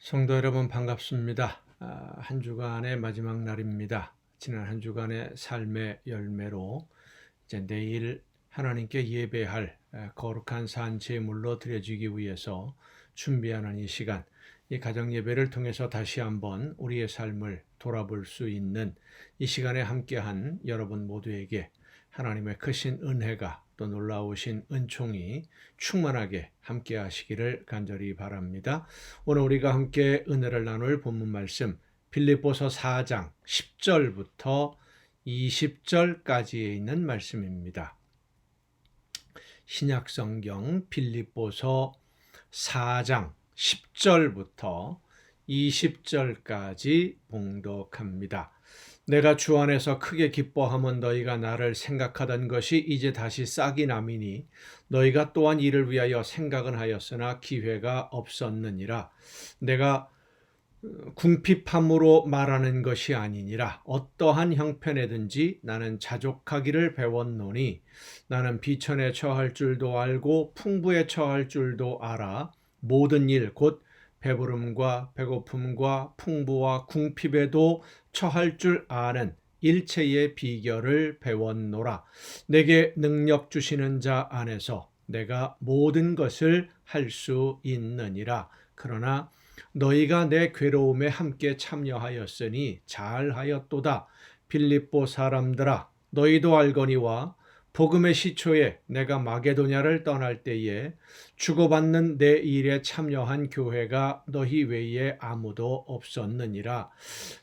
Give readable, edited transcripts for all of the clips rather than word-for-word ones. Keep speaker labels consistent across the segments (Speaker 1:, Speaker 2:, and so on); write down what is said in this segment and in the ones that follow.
Speaker 1: 성도 여러분 반갑습니다. 한 주간의 마지막 날입니다. 지난 한 주간의 삶의 열매로 이제 내일 하나님께 예배할 거룩한 산 제물로 드려지기 위해서 준비하는 이 시간, 이 가정 예배를 통해서 다시 한번 우리의 삶을 돌아볼 수 있는 이 시간에 함께한 여러분 모두에게 하나님의 크신 은혜가 또 놀라우신 은총이 충만하게 함께 하시기를 간절히 바랍니다. 오늘 우리가 함께 은혜를 나눌 본문 말씀 빌립보서 4장 10절부터 20절까지에 있는 말씀입니다. 신약성경 빌립보서 4장 10절부터 20절까지 봉독합니다. 내가 주 안에서 크게 기뻐함은 너희가 나를 생각하던 것이 이제 다시 싹이 남이니 너희가 또한 이를 위하여 생각은 하였으나 기회가 없었느니라. 내가 궁핍함으로 말하는 것이 아니니라. 어떠한 형편에든지 나는 자족하기를 배웠노니 나는 비천에 처할 줄도 알고 풍부에 처할 줄도 알아. 모든 일 곧 배부름과 배고픔과 풍부와 궁핍에도 처할 줄 아는 일체의 비결을 배웠노라. 내게 능력 주시는 자 안에서 내가 모든 것을 할 수 있느니라. 그러나 너희가 내 괴로움에 함께 참여하였으니 잘하였도다. 빌립보 사람들아, 너희도 알거니와 복음의 시초에 내가 마게도냐를 떠날 때에 주고받는 내 일에 참여한 교회가 너희 외에 아무도 없었느니라.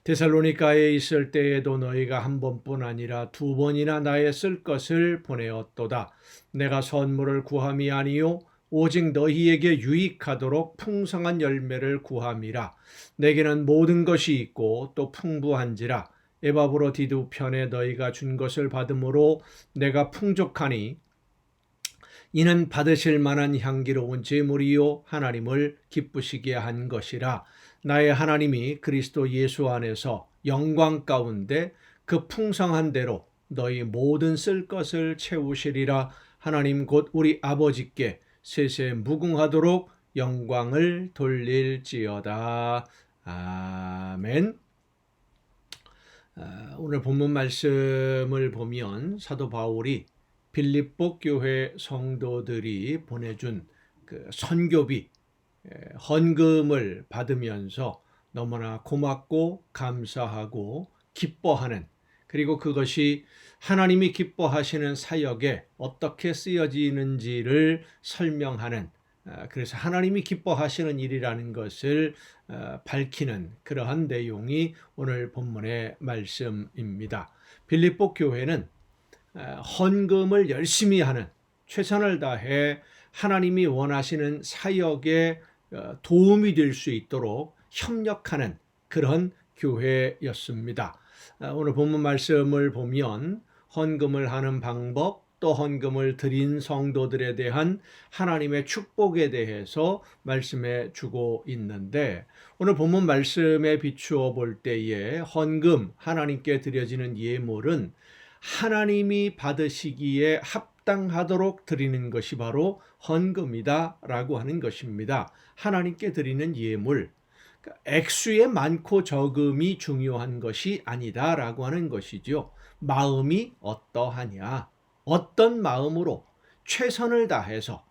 Speaker 1: 데살로니가에 있을 때에도 너희가 한 번뿐 아니라 두 번이나 나의 쓸 것을 보내었도다. 내가 선물을 구함이 아니요 오직 너희에게 유익하도록 풍성한 열매를 구함이라. 내게는 모든 것이 있고 또 풍부한지라. 에바브로디두 편에 너희가 준 것을 받음으로 내가 풍족하니 이는 받으실 만한 향기로운 제물이요 하나님을 기쁘시게 한 것이라. 나의 하나님이 그리스도 예수 안에서 영광 가운데 그 풍성한 대로 너희 모든 쓸 것을 채우시리라. 하나님 곧 우리 아버지께 세세 무궁하도록 영광을 돌릴지어다. 아멘. 오늘 본문 말씀을 보면 사도 바울이 빌립보 교회 성도들이 보내준 그 선교비 헌금을 받으면서 너무나 고맙고 감사하고 기뻐하는, 그리고 그것이 하나님이 기뻐하시는 사역에 어떻게 쓰여지는지를 설명하는, 그래서 하나님이 기뻐하시는 일이라는 것을 밝히는 그러한 내용이 오늘 본문의 말씀입니다. 빌립보 교회는 헌금을 열심히 하는, 최선을 다해 하나님이 원하시는 사역에 도움이 될 수 있도록 협력하는 그런 교회였습니다. 오늘 본문 말씀을 보면 헌금을 하는 방법, 또 헌금을 드린 성도들에 대한 하나님의 축복에 대해서 말씀해 주고 있는데, 오늘 본문 말씀에 비추어 볼 때에 헌금, 하나님께 드려지는 예물은 하나님이 받으시기에 합당하도록 드리는 것이 바로 헌금이다 라고 하는 것입니다. 하나님께 드리는 예물, 액수의 많고 적음이 중요한 것이 아니다 라고 하는 것이죠. 마음이 어떠하냐, 어떤 마음으로 최선을 다해서,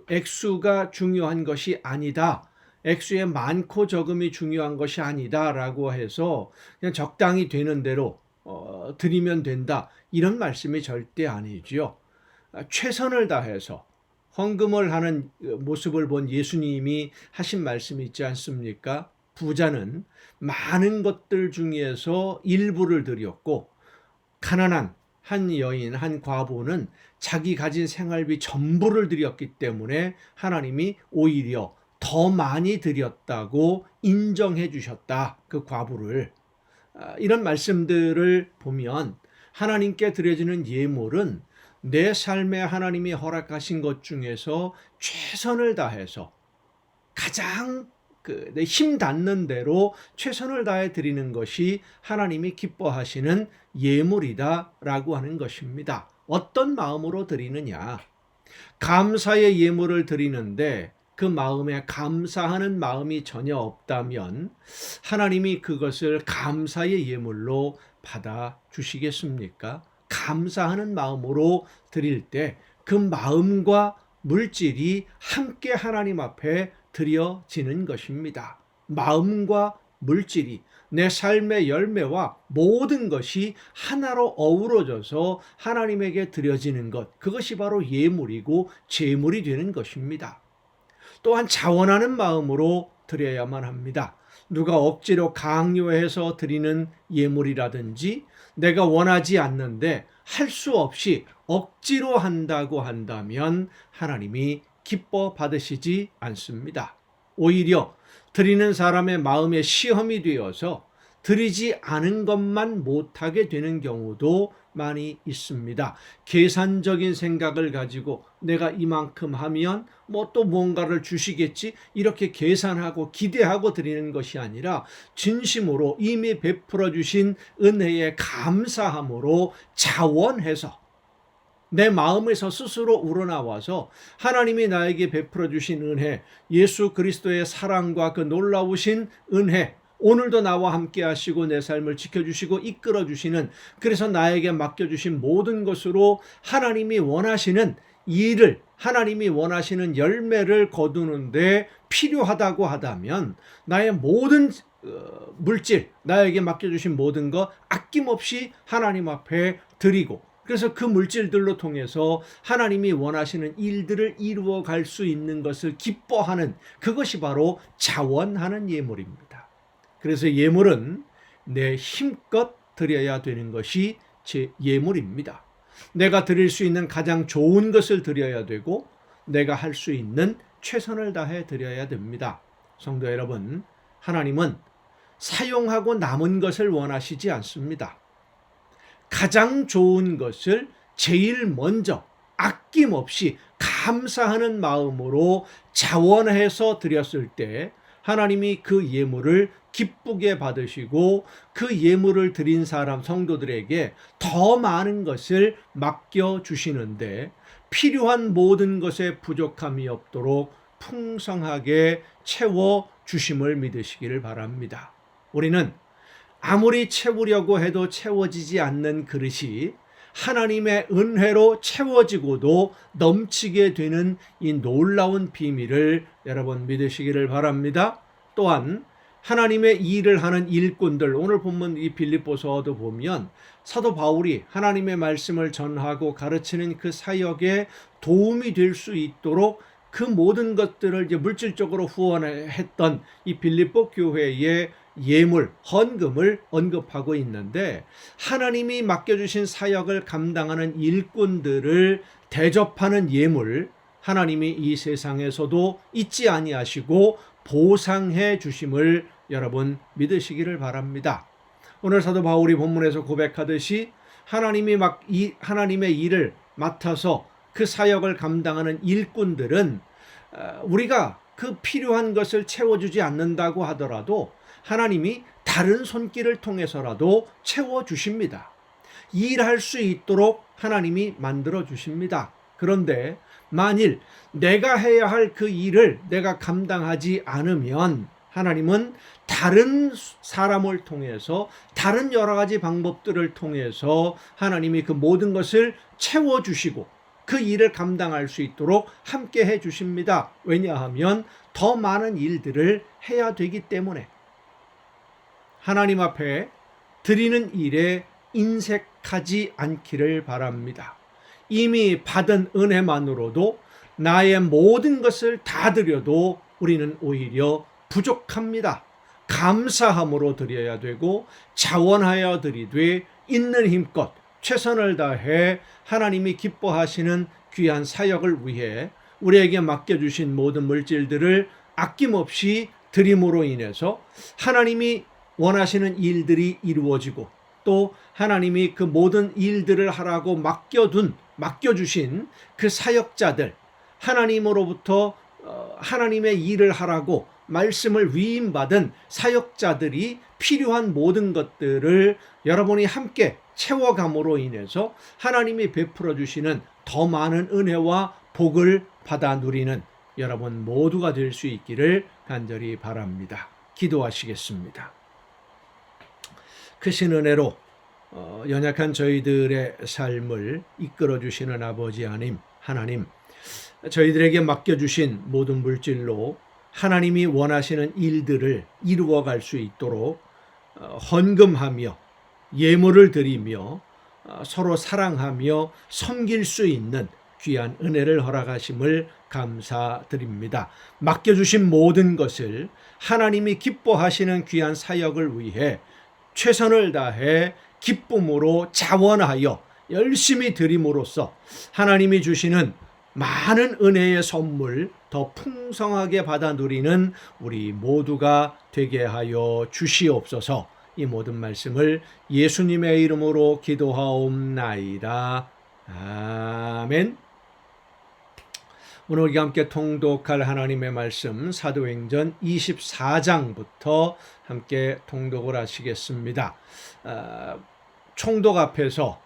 Speaker 1: 액수가 중요한 것이 아니다, 액수의 많고 적음이 중요한 것이 아니다 라고 해서 그냥 적당히 되는 대로 드리면 된다, 이런 말씀이 절대 아니죠. 최선을 다해서 헌금을 하는 모습을 본 예수님이 하신 말씀이 있지 않습니까? 부자는 많은 것들 중에서 일부를 드렸고, 가난한 한 여인, 한 과부는 자기 가진 생활비 전부를 드렸기 때문에 하나님이 오히려 더 많이 드렸다고 인정해 주셨다, 그 과부를. 이런 말씀들을 보면 하나님께 드려지는 예물은 내 삶에 하나님이 허락하신 것 중에서 최선을 다해서 가장 내 힘 닿는 대로 최선을 다해 드리는 것이 하나님이 기뻐하시는 예물이다라고 하는 것입니다. 어떤 마음으로 드리느냐? 감사의 예물을 드리는데 그 마음에 감사하는 마음이 전혀 없다면 하나님이 그것을 감사의 예물로 받아 주시겠습니까? 감사하는 마음으로 드릴 때 그 마음과 물질이 함께 하나님 앞에 드려지는 것입니다. 마음과 물질이 내 삶의 열매와 모든 것이 하나로 어우러져서 하나님에게 드려지는 것, 그것이 바로 예물이고 제물이 되는 것입니다. 또한 자원하는 마음으로 드려야만 합니다. 누가 억지로 강요해서 드리는 예물이라든지 내가 원하지 않는데 할 수 없이 억지로 한다고 한다면 하나님이 기뻐 받으시지 않습니다. 오히려 드리는 사람의 마음에 시험이 되어서 드리지 않은 것만 못하게 되는 경우도 많이 있습니다. 계산적인 생각을 가지고 내가 이만큼 하면 뭐 또 뭔가를 주시겠지 이렇게 계산하고 기대하고 드리는 것이 아니라 진심으로 이미 베풀어 주신 은혜에 감사함으로 자원해서 내 마음에서 스스로 우러나와서 하나님이 나에게 베풀어 주신 은혜, 예수 그리스도의 사랑과 그 놀라우신 은혜, 오늘도 나와 함께 하시고 내 삶을 지켜주시고 이끌어 주시는, 그래서 나에게 맡겨주신 모든 것으로 하나님이 원하시는 일을, 하나님이 원하시는 열매를 거두는데 필요하다고 하다면 나의 모든 물질, 나에게 맡겨주신 모든 것 아낌없이 하나님 앞에 드리고, 그래서 그 물질들로 통해서 하나님이 원하시는 일들을 이루어 갈 수 있는 것을 기뻐하는, 그것이 바로 자원하는 예물입니다. 그래서 예물은 내 힘껏 드려야 되는 것이 제 예물입니다. 내가 드릴 수 있는 가장 좋은 것을 드려야 되고 내가 할 수 있는 최선을 다해 드려야 됩니다. 성도 여러분, 하나님은 사용하고 남은 것을 원하시지 않습니다. 가장 좋은 것을 제일 먼저 아낌없이 감사하는 마음으로 자원해서 드렸을 때 하나님이 그 예물을 기쁘게 받으시고 그 예물을 드린 사람 성도들에게 더 많은 것을 맡겨주시는데 필요한 모든 것에 부족함이 없도록 풍성하게 채워주심을 믿으시기를 바랍니다. 우리는 아무리 채우려고 해도 채워지지 않는 그릇이 하나님의 은혜로 채워지고도 넘치게 되는 이 놀라운 비밀을 여러분 믿으시기를 바랍니다. 또한 하나님의 일을 하는 일꾼들, 오늘 본문 이 빌립보서도 보면 사도 바울이 하나님의 말씀을 전하고 가르치는 그 사역에 도움이 될 수 있도록 그 모든 것들을 이제 물질적으로 후원했던 이 빌립보 교회의 예물, 헌금을 언급하고 있는데 하나님이 맡겨주신 사역을 감당하는 일꾼들을 대접하는 예물, 하나님이 이 세상에서도 잊지 아니하시고 보상해 주심을 여러분 믿으시기를 바랍니다. 오늘 사도 바울이 본문에서 고백하듯이 하나님의 일을 맡아서 그 사역을 감당하는 일꾼들은 우리가 그 필요한 것을 채워주지 않는다고 하더라도 하나님이 다른 손길을 통해서라도 채워주십니다. 일할 수 있도록 하나님이 만들어 주십니다. 그런데 만일 내가 해야 할 그 일을 내가 감당하지 않으면 하나님은 다른 사람을 통해서 다른 여러 가지 방법들을 통해서 하나님이 그 모든 것을 채워주시고 그 일을 감당할 수 있도록 함께 해주십니다. 왜냐하면 더 많은 일들을 해야 되기 때문에 하나님 앞에 드리는 일에 인색하지 않기를 바랍니다. 이미 받은 은혜만으로도 나의 모든 것을 다 드려도 우리는 오히려 부족합니다. 감사함으로 드려야 되고 자원하여 드리되 있는 힘껏 최선을 다해 하나님이 기뻐하시는 귀한 사역을 위해 우리에게 맡겨주신 모든 물질들을 아낌없이 드림으로 인해서 하나님이 원하시는 일들이 이루어지고 또 하나님이 그 모든 일들을 하라고 맡겨주신 그 사역자들, 하나님으로부터 하나님의 일을 하라고 말씀을 위임받은 사역자들이 필요한 모든 것들을 여러분이 함께 채워감으로 인해서 하나님이 베풀어 주시는 더 많은 은혜와 복을 받아 누리는 여러분 모두가 될 수 있기를 간절히 바랍니다. 기도하시겠습니다. 크신 은혜로 연약한 저희들의 삶을 이끌어 주시는 아버지 하나님, 저희들에게 맡겨주신 모든 물질로 하나님이 원하시는 일들을 이루어갈 수 있도록 헌금하며 예물을 드리며 서로 사랑하며 섬길 수 있는 귀한 은혜를 허락하심을 감사드립니다. 맡겨주신 모든 것을 하나님이 기뻐하시는 귀한 사역을 위해 최선을 다해 기쁨으로 자원하여 열심히 드림으로써 하나님이 주시는 많은 은혜의 선물 더 풍성하게 받아 누리는 우리 모두가 되게 하여 주시옵소서. 이 모든 말씀을 예수님의 이름으로 기도하옵나이다. 아멘. 오늘 우리가 함께 통독할 하나님의 말씀 사도행전 24장부터 함께 통독을 하시겠습니다. 총독 앞에서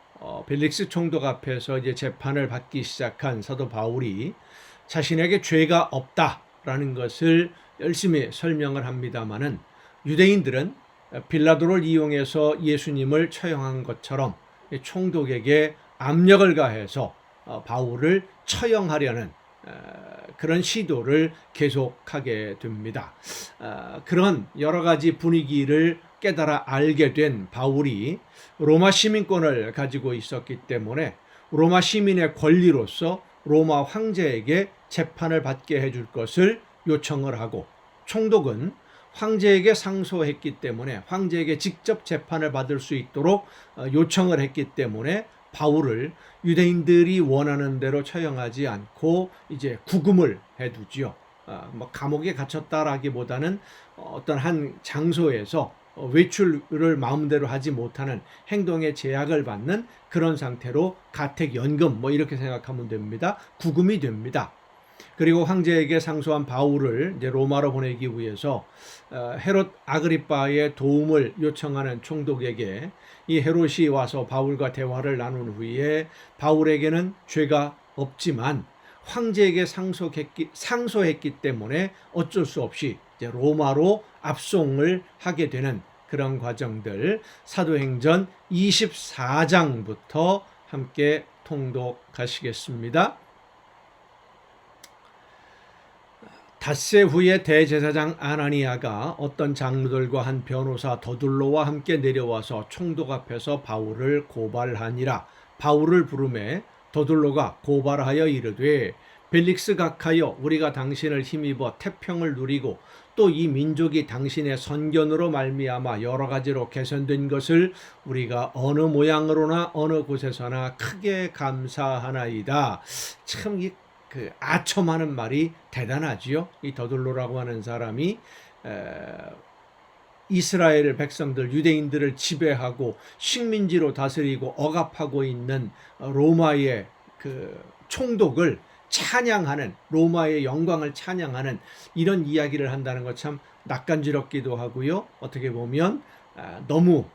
Speaker 1: 벨릭스 총독 앞에서 이제 재판을 받기 시작한 사도 바울이 자신에게 죄가 없다라는 것을 열심히 설명을 합니다마는 유대인들은 빌라도를 이용해서 예수님을 처형한 것처럼 총독에게 압력을 가해서 바울을 처형하려는 그런 시도를 계속하게 됩니다. 그런 여러 가지 분위기를 깨달아 알게 된 바울이 로마 시민권을 가지고 있었기 때문에 로마 시민의 권리로서 로마 황제에게 재판을 받게 해줄 것을 요청을 하고, 총독은 황제에게 상소했기 때문에 황제에게 직접 재판을 받을 수 있도록 요청을 했기 때문에 바울을 유대인들이 원하는 대로 처형하지 않고 이제 구금을 해두지요. 감옥에 갇혔다라기보다는 어떤 한 장소에서 외출을 마음대로 하지 못하는 행동에 제약을 받는 그런 상태로 가택연금 이렇게 생각하면 됩니다. 구금이 됩니다. 그리고 황제에게 상소한 바울을 이제 로마로 보내기 위해서 헤롯 아그리빠의 도움을 요청하는 총독에게 이 헤롯이 와서 바울과 대화를 나눈 후에 바울에게는 죄가 없지만 황제에게 상소했기 때문에 어쩔 수 없이 이제 로마로 압송을 하게 되는 그런 과정들, 사도행전 24장부터 함께 통독하시겠습니다. 닷새 후에 대제사장 아나니아가 어떤 장로들과 한 변호사 더둘로와 함께 내려와서 총독 앞에서 바울을 고발하니라. 바울을 부르매 더둘로가 고발하여 이르되, 벨릭스 각하여, 우리가 당신을 힘입어 태평을 누리고 또 이 민족이 당신의 선견으로 말미암아 여러 가지로 개선된 것을 우리가 어느 모양으로나 어느 곳에서나 크게 감사하나이다. 참 그 아첨하는 말이 대단하지요. 이 더둘로라고 하는 사람이 이스라엘 백성들, 유대인들을 지배하고 식민지로 다스리고 억압하고 있는 로마의 그 총독을 찬양하는, 로마의 영광을 찬양하는 이런 이야기를 한다는 것 참 낯간지럽기도 하고요. 어떻게 보면 너무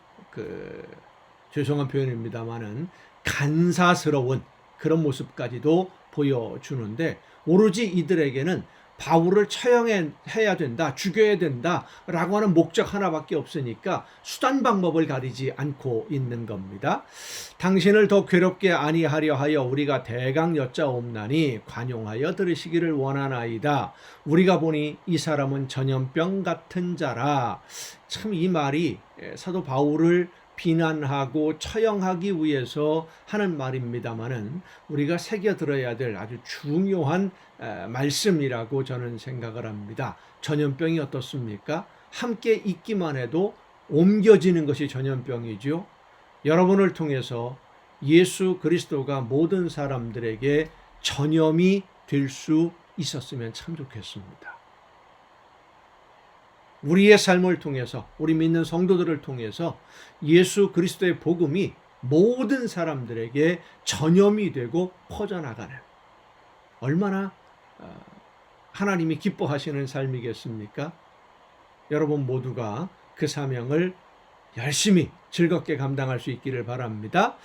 Speaker 1: 죄송한 표현입니다만은 간사스러운 그런 모습까지도 보여주는데, 오로지 이들에게는 바울을 처형해야 된다, 죽여야 된다라고 하는 목적 하나밖에 없으니까 수단 방법을 가리지 않고 있는 겁니다. 당신을 더 괴롭게 아니하려 하여 우리가 대강 여짜옵나니 관용하여 들으시기를 원하나이다. 우리가 보니 이 사람은 전염병 같은 자라. 참 이 말이 사도 바울을 비난하고 처형하기 위해서 하는 말입니다마는 우리가 새겨 들어야 될 아주 중요한 말씀이라고 저는 생각을 합니다. 전염병이 어떻습니까? 함께 있기만 해도 옮겨지는 것이 전염병이죠. 여러분을 통해서 예수 그리스도가 모든 사람들에게 전염이 될 수 있었으면 참 좋겠습니다. 우리의 삶을 통해서, 우리 믿는 성도들을 통해서 예수 그리스도의 복음이 모든 사람들에게 전염이 되고 퍼져나가는, 얼마나 하나님이 기뻐하시는 삶이겠습니까? 여러분 모두가 그 사명을 열심히 즐겁게 감당할 수 있기를 바랍니다.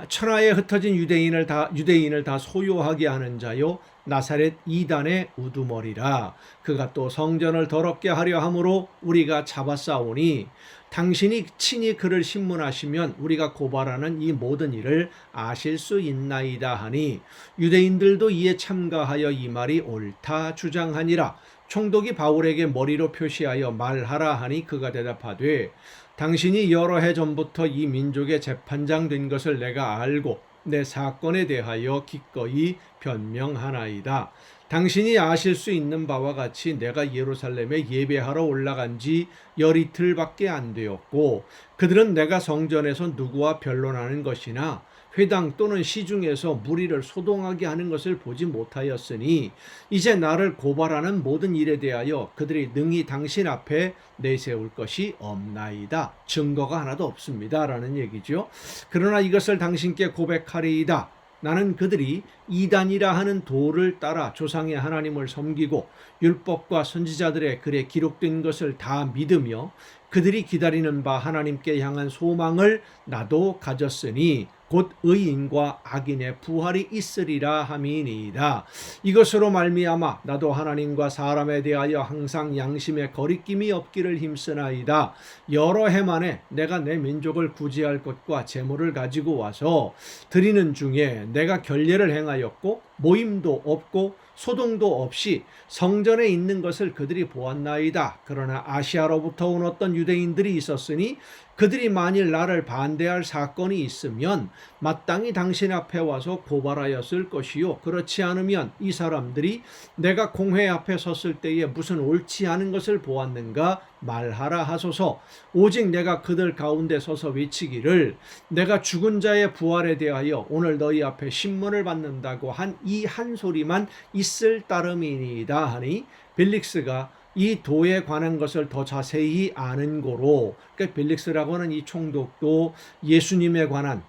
Speaker 1: 천하에 흩어진 유대인을 다 소유하게 하는 자요 나사렛 이단의 우두머리라. 그가 또 성전을 더럽게 하려 함으로 우리가 잡아싸우니 당신이 친히 그를 신문하시면 우리가 고발하는 이 모든 일을 아실 수 있나이다 하니 유대인들도 이에 참가하여 이 말이 옳다 주장하니라. 총독이 바울에게 머리로 표시하여 말하라 하니 그가 대답하되 당신이 여러 해 전부터 이 민족의 재판장 된 것을 내가 알고 내 사건에 대하여 기꺼이 변명하나이다. 당신이 아실 수 있는 바와 같이 내가 예루살렘에 예배하러 올라간 지 열이틀밖에 안 되었고 그들은 내가 성전에서 누구와 변론하는 것이나 회당 또는 시중에서 무리를 소동하게 하는 것을 보지 못하였으니 이제 나를 고발하는 모든 일에 대하여 그들이 능히 당신 앞에 내세울 것이 없나이다. 증거가 하나도 없습니다. 라는 얘기죠. 그러나 이것을 당신께 고백하리이다. 나는 그들이 이단이라 하는 도를 따라 조상의 하나님을 섬기고 율법과 선지자들의 글에 기록된 것을 다 믿으며 그들이 기다리는 바 하나님께 향한 소망을 나도 가졌으니 곧 의인과 악인의 부활이 있으리라 함이니이다. 이것으로 말미암아 나도 하나님과 사람에 대하여 항상 양심에 거리낌이 없기를 힘쓰나이다. 여러 해 만에 내가 내 민족을 구제할 것과 재물을 가지고 와서 드리는 중에 내가 결례를 행하였고 모임도 없고 소동도 없이 성전에 있는 것을 그들이 보았나이다. 그러나 아시아로부터 온 어떤 유대인들이 있었으니 그들이 만일 나를 반대할 사건이 있으면 마땅히 당신 앞에 와서 고발하였을 것이요 그렇지 않으면 이 사람들이 내가 공회 앞에 섰을 때에 무슨 옳지 않은 것을 보았는가 말하라 하소서. 오직 내가 그들 가운데 서서 외치기를 내가 죽은 자의 부활에 대하여 오늘 너희 앞에 신문을 받는다고 한 이 한 소리만 있을 따름이니이다 하니 벨릭스가 이 도에 관한 것을 더 자세히 아는 고로, 그러니까 벨릭스라고 하는 이 총독도 예수님에 관한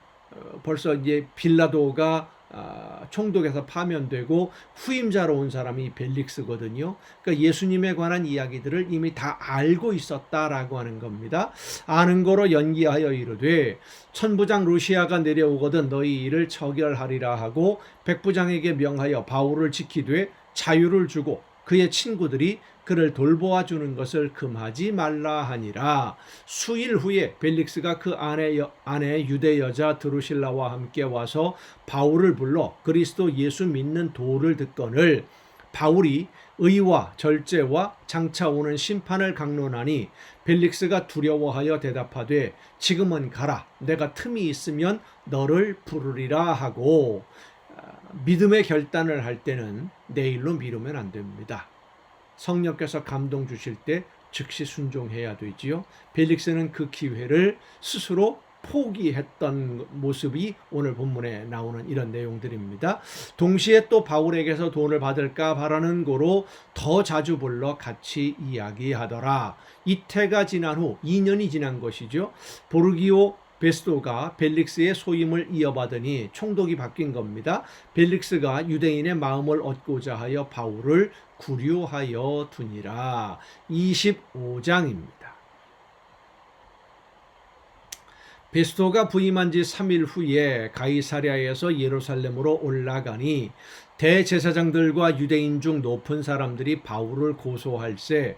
Speaker 1: 벌써 이제 빌라도가 총독에서 파면되고 후임자로 온 사람이 벨릭스거든요. 그러니까 예수님에 관한 이야기들을 이미 다 알고 있었다라고 하는 겁니다. 아는 거로 연기하여 이르되 천부장 루시아가 내려오거든 너희 일을 처결하리라 하고 백부장에게 명하여 바울을 지키되 자유를 주고 그의 친구들이 그를 돌보아 주는 것을 금하지 말라 하니라. 수일 후에 벨릭스가 그 아내 유대 여자 드루실라와 함께 와서 바울을 불러 그리스도 예수 믿는 도를 듣거늘 바울이 의와 절제와 장차 오는 심판을 강론하니 벨릭스가 두려워하여 대답하되 지금은 가라. 내가 틈이 있으면 너를 부르리라 하고 믿음의 결단을 할 때는 내일로 미루면 안 됩니다. 성령께서 감동 주실 때 즉시 순종해야 되지요. 벨릭스는 그 기회를 스스로 포기했던 모습이 오늘 본문에 나오는 이런 내용들입니다. 동시에 또 바울에게서 돈을 받을까 바라는 고로 더 자주 불러 같이 이야기하더라. 이태가 지난 후 2년이 지난 것이죠. 보르기오 베스도가 벨릭스의 소임을 이어받으니 총독이 바뀐 겁니다. 벨릭스가 유대인의 마음을 얻고자 하여 바울을 구류하여 두니라. 25장입니다. 베스도가 부임한 지 3일 후에 가이사랴에서 예루살렘으로 올라가니 대제사장들과 유대인 중 높은 사람들이 바울을 고소할세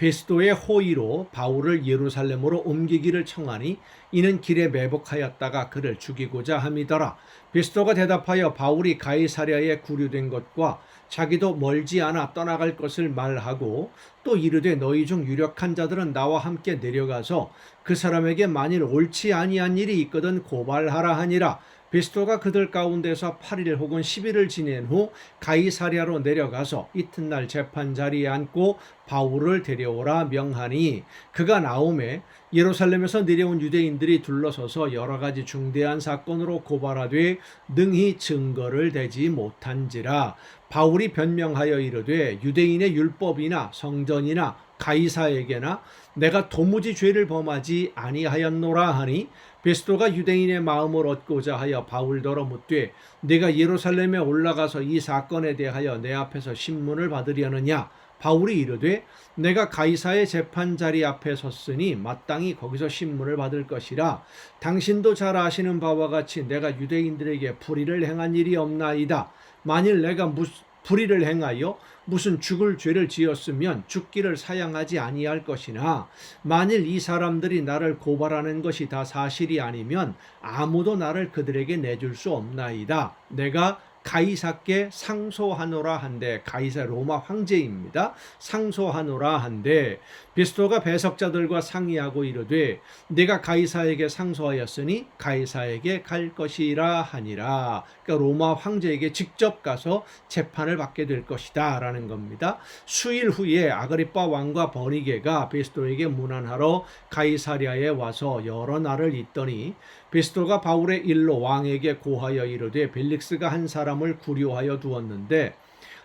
Speaker 1: 베스도의 호의로 바울을 예루살렘으로 옮기기를 청하니 이는 길에 매복하였다가 그를 죽이고자 함이더라. 베스도가 대답하여 바울이 가이사랴에 구류된 것과 자기도 멀지 않아 떠나갈 것을 말하고 또 이르되 너희 중 유력한 자들은 나와 함께 내려가서 그 사람에게 만일 옳지 아니한 일이 있거든 고발하라 하니라. 베스도가 그들 가운데서 8일 혹은 10일을 지낸 후 가이사랴로 내려가서 이튿날 재판 자리에 앉고 바울을 데려오라 명하니 그가 나오매 예루살렘에서 내려온 유대인들이 둘러서서 여러 가지 중대한 사건으로 고발하되 능히 증거를 대지 못한지라. 바울이 변명하여 이르되 유대인의 율법이나 성전이나 가이사에게나 내가 도무지 죄를 범하지 아니하였노라 하니 베스도가 유대인의 마음을 얻고자 하여 바울더러 묻되 네가 예루살렘에 올라가서 이 사건에 대하여 내 앞에서 신문을 받으려느냐. 바울이 이르되 내가 가이사의 재판 자리 앞에 섰으니 마땅히 거기서 신문을 받을 것이라. 당신도 잘 아시는 바와 같이 내가 유대인들에게 불의를 행한 일이 없나이다. 만일 내가 불의를 행하여 무슨 죽을 죄를 지었으면 죽기를 사양하지 아니할 것이나 만일 이 사람들이 나를 고발하는 것이 다 사실이 아니면 아무도 나를 그들에게 내줄 수 없나이다. 내가 가이사께 상소하노라 한데, 가이사 로마 황제입니다. 상소하노라 한데 베스토가 배석자들과 상의하고 이르되 내가 가이사에게 상소하였으니 가이사에게 갈 것이라 하니라. 그러니까 로마 황제에게 직접 가서 재판을 받게 될 것이다 라는 겁니다. 수일 후에 아그리빠 왕과 버니게가 베스토에게 문안하러 가이사랴에 와서 여러 날을 있더니 베스토가 바울의 일로 왕에게 고하여 이르되 벨릭스가 한 사람을 구류하여 두었는데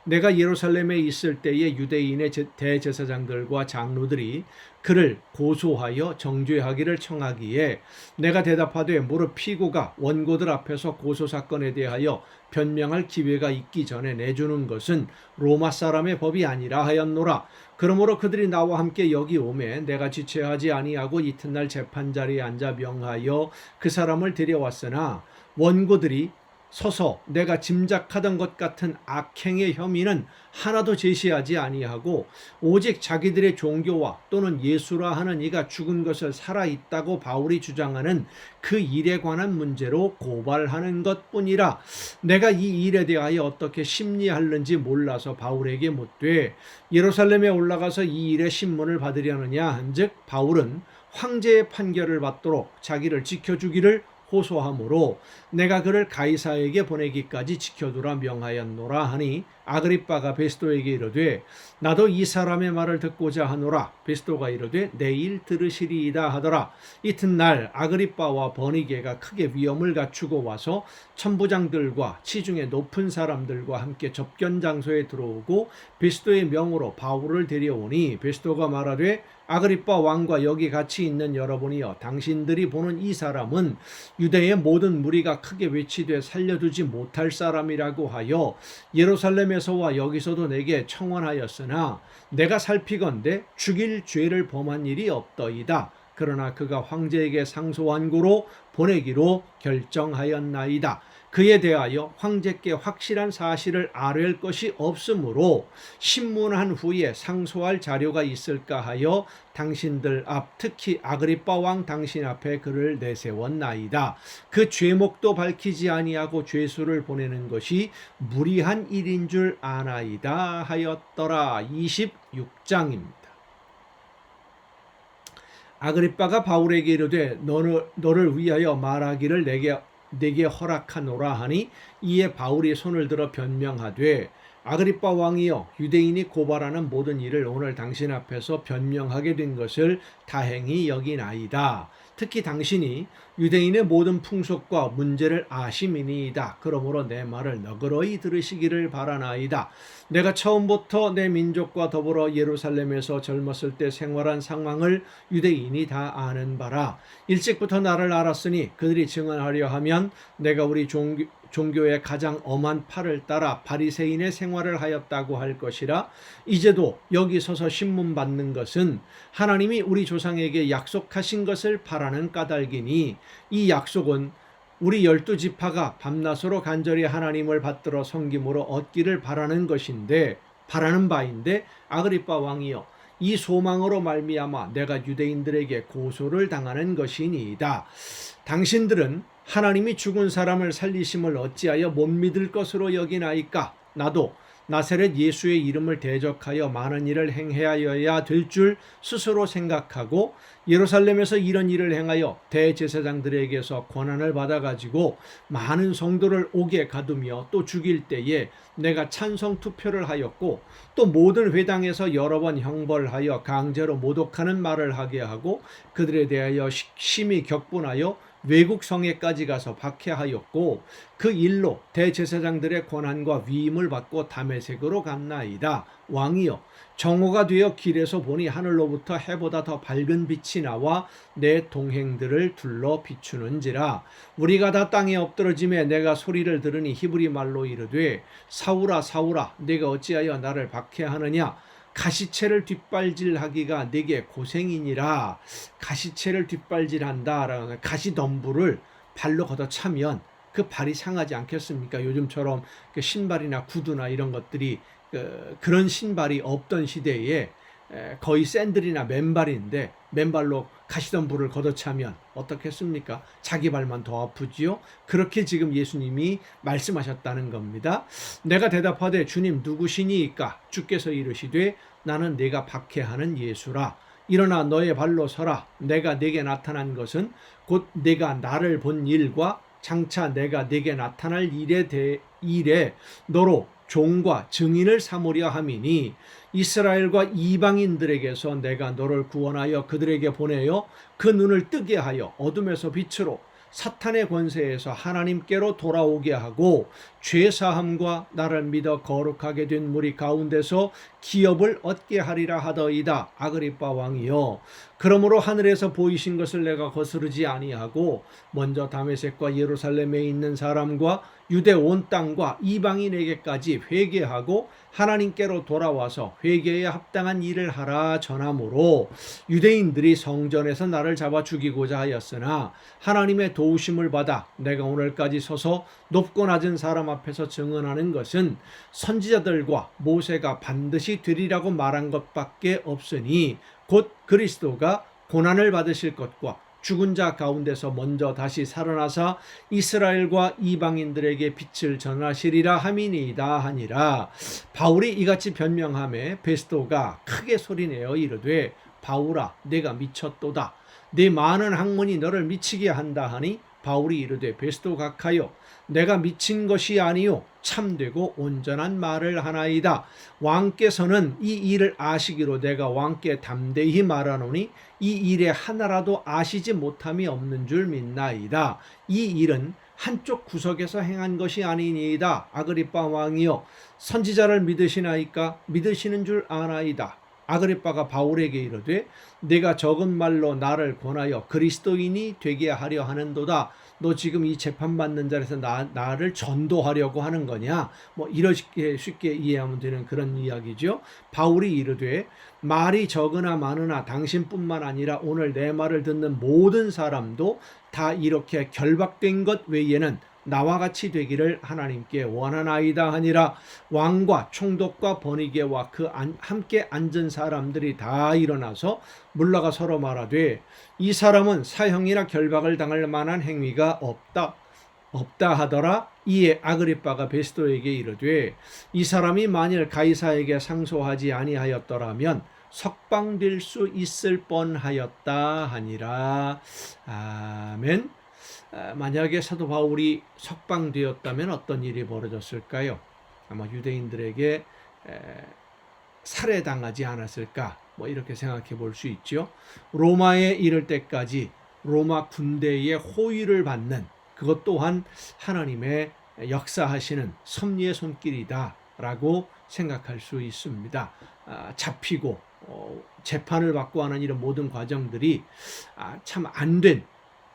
Speaker 1: 내가 예루살렘에 있을 때에 유대인의 대제사장들과 장로들이 그를 고소하여 정죄하기를 청하기에 내가 대답하되 무릇 피고가 원고들 앞에서 고소사건에 대하여 변명할 기회가 있기 전에 내주는 것은 로마 사람의 법이 아니라 하였노라. 그러므로 그들이 나와 함께 여기 오매 내가 지체하지 아니하고 이튿날 재판자리에 앉아 명하여 그 사람을 데려왔으나 원고들이 서서 내가 짐작하던 것 같은 악행의 혐의는 하나도 제시하지 아니하고 오직 자기들의 종교와 또는 예수라 하는 이가 죽은 것을 살아있다고 바울이 주장하는 그 일에 관한 문제로 고발하는 것뿐이라. 내가 이 일에 대하여 어떻게 심리하는지 몰라서 바울에게 묻되 예루살렘에 올라가서 이 일의 신문을 받으려느냐 한즉 바울은 황제의 판결을 받도록 자기를 지켜주기를 호소하므로 내가 그를 가이사에게 보내기까지 지켜두라 명하였노라 하니 아그리빠가 베스토에게 이르되 나도 이 사람의 말을 듣고자 하노라. 베스토가 이르되 내일 들으시리이다 하더라. 이튿날 아그리빠와 버니게가 크게 위엄을 갖추고 와서 천부장들과 치중의 높은 사람들과 함께 접견 장소에 들어오고 베스토의 명으로 바울을 데려오니 베스토가 말하되 아그리빠 왕과 여기 같이 있는 여러분이여, 당신들이 보는 이 사람은 유대의 모든 무리가 크게 외치되 살려두지 못할 사람이라고 하여 예루살렘에서와 여기서도 내게 청원하였으나 내가 살피건대 죽일 죄를 범한 일이 없더이다. 그러나 그가 황제에게 상소한 고로 보내기로 결정하였나이다. 그에 대하여 황제께 확실한 사실을 아뢰할 것이 없으므로 신문한 후에 상소할 자료가 있을까 하여 당신들 앞, 특히 아그리빠 왕 당신 앞에 그를 내세웠나이다. 그 죄목도 밝히지 아니하고 죄수를 보내는 것이 무리한 일인 줄 아나이다 하였더라. 26장입니다. 아그리빠가 바울에게 이르되 너를 위하여 말하기를 내게 허락하노라 하니 이에 바울이 손을 들어 변명하되 아그리빠 왕이여, 유대인이 고발하는 모든 일을 오늘 당신 앞에서 변명하게 된 것을 다행히 여기나이다. 특히 당신이 유대인의 모든 풍속과 문제를 아심이니이다. 그러므로 내 말을 너그러이 들으시기를 바라나이다. 내가 처음부터 내 민족과 더불어 예루살렘에서 젊었을 때 생활한 상황을 유대인이 다 아는 바라. 일찍부터 나를 알았으니 그들이 증언하려 하면 내가 우리 종교의 가장 엄한 팔을 따라 바리새인의 생활을 하였다고 할 것이라. 이제도 여기 서서 신문 받는 것은 하나님이 우리 조상에게 약속하신 것을 바라는 까닭이니 이 약속은 우리 12지파가 밤낮으로 간절히 하나님을 받들어 섬김으로 얻기를 바라는 바인데 아그리빠 왕이여, 이 소망으로 말미암아 내가 유대인들에게 고소를 당하는 것이니이다. 당신들은 하나님이 죽은 사람을 살리심을 어찌하여 못 믿을 것으로 여기나이까? 나도 나사렛 예수의 이름을 대적하여 많은 일을 행하여야 될 줄 스스로 생각하고 예루살렘에서 이런 일을 행하여 대제사장들에게서 권한을 받아가지고 많은 성도를 옥에 가두며 또 죽일 때에 내가 찬성 투표를 하였고 또 모든 회당에서 여러 번 형벌하여 강제로 모독하는 말을 하게 하고 그들에 대하여 심히 격분하여 외국 성에까지 가서 박해하였고 그 일로 대제사장들의 권한과 위임을 받고 다메섹으로 갔나이다. 왕이여, 정오가 되어 길에서 보니 하늘로부터 해보다 더 밝은 빛이 나와 내 동행들을 둘러 비추는지라. 우리가 다 땅에 엎드러짐에 내가 소리를 들으니 히브리 말로 이르되 사울아 사울아, 네가 어찌하여 나를 박해하느냐. 가시채를 뒷발질하기가 내게 고생이니라. 가시채를 뒷발질한다라는 가시덤불을 발로 걷어차면 그 발이 상하지 않겠습니까? 요즘처럼 그 신발이나 구두나 이런 것들이 그런 신발이 없던 시대에 거의 샌들이나 맨발인데 맨발로 가시덤불을 걷어차면 어떻겠습니까? 자기 발만 더 아프지요? 그렇게 지금 예수님이 말씀하셨다는 겁니다. 내가 대답하되 주님 누구시니이까? 주께서 이르시되 나는 네가 박해하는 예수라. 일어나 너의 발로 서라. 내가 네게 나타난 것은 곧 네가 나를 본 일과 장차 내가 네게 나타날 일에 너로 종과 증인을 삼으려 함이니 이스라엘과 이방인들에게서 내가 너를 구원하여 그들에게 보내어 그 눈을 뜨게 하여 어둠에서 빛으로 사탄의 권세에서 하나님께로 돌아오게 하고 죄사함과 나를 믿어 거룩하게 된 무리 가운데서 기업을 얻게 하리라 하더이다. 아그리빠 왕이여, 그러므로 하늘에서 보이신 것을 내가 거스르지 아니하고 먼저 다메섹과 예루살렘에 있는 사람과 유대 온 땅과 이방인에게까지 회개하고 하나님께로 돌아와서 회개에 합당한 일을 하라 전하므로 유대인들이 성전에서 나를 잡아 죽이고자 하였으나 하나님의 도우심을 받아 내가 오늘까지 서서 높고 낮은 사람 앞에서 증언하는 것은 선지자들과 모세가 반드시 되리라고 말한 것밖에 없으니 곧 그리스도가 고난을 받으실 것과 죽은 자 가운데서 먼저 다시 살아나사 이스라엘과 이방인들에게 빛을 전하시리라 함이니이다 하니라. 바울이 이같이 변명하매 베스도가 크게 소리내어 이르되 바울아 내가 미쳤도다. 네 많은 학문이 너를 미치게 한다 하니 바울이 이르되 베스도 각하여 내가 미친 것이 아니요 참되고 온전한 말을 하나이다. 왕께서는 이 일을 아시기로 내가 왕께 담대히 말하노니 이 일에 하나라도 아시지 못함이 없는 줄 믿나이다. 이 일은 한쪽 구석에서 행한 것이 아니니이다. 아그리빠 왕이여, 선지자를 믿으시나이까? 믿으시는 줄 아나이다. 아그리빠가 바울에게 이르되 내가 적은 말로 나를 권하여 그리스도인이 되게 하려 하는도다. 너 지금 이 재판받는 자리에서 나를 전도하려고 하는 거냐? 뭐 이렇게 쉽게 이해하면 되는 그런 이야기죠. 바울이 이르되 말이 적으나 많으나 당신뿐만 아니라 오늘 내 말을 듣는 모든 사람도 다 이렇게 결박된 것 외에는 나와 같이 되기를 하나님께 원하나이다 하니라. 왕과 총독과 번이게와 그 함께 앉은 사람들이 다 일어나서 물러가 서로 말하되 이 사람은 사형이나 결박을 당할 만한 행위가 없다 하더라. 이에 아그리빠가 베스도에게 이르되 이 사람이 만일 가이사에게 상소하지 아니하였더라면 석방될 수 있을 뻔하였다 하니라. 아멘. 만약에 사도 바울이 석방되었다면 어떤 일이 벌어졌을까요? 아마 유대인들에게 살해당하지 않았을까? 뭐 이렇게 생각해 볼 수 있죠. 로마에 이를 때까지 로마 군대의 호위를 받는 그것 또한 하나님의 역사하시는 섭리의 손길이다라고 생각할 수 있습니다. 잡히고 재판을 받고 하는 이런 모든 과정들이 참 안 된,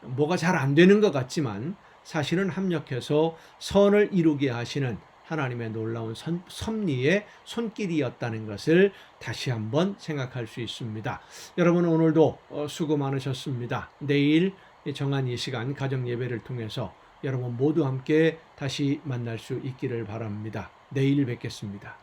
Speaker 1: 뭐가 잘 안 되는 것 같지만 사실은 합력해서 선을 이루게 하시는 하나님의 놀라운 섭리의 손길이었다는 것을 다시 한번 생각할 수 있습니다. 여러분 오늘도 수고 많으셨습니다. 내일 정한 이 시간 가정 예배를 통해서 여러분 모두 함께 다시 만날 수 있기를 바랍니다. 내일 뵙겠습니다.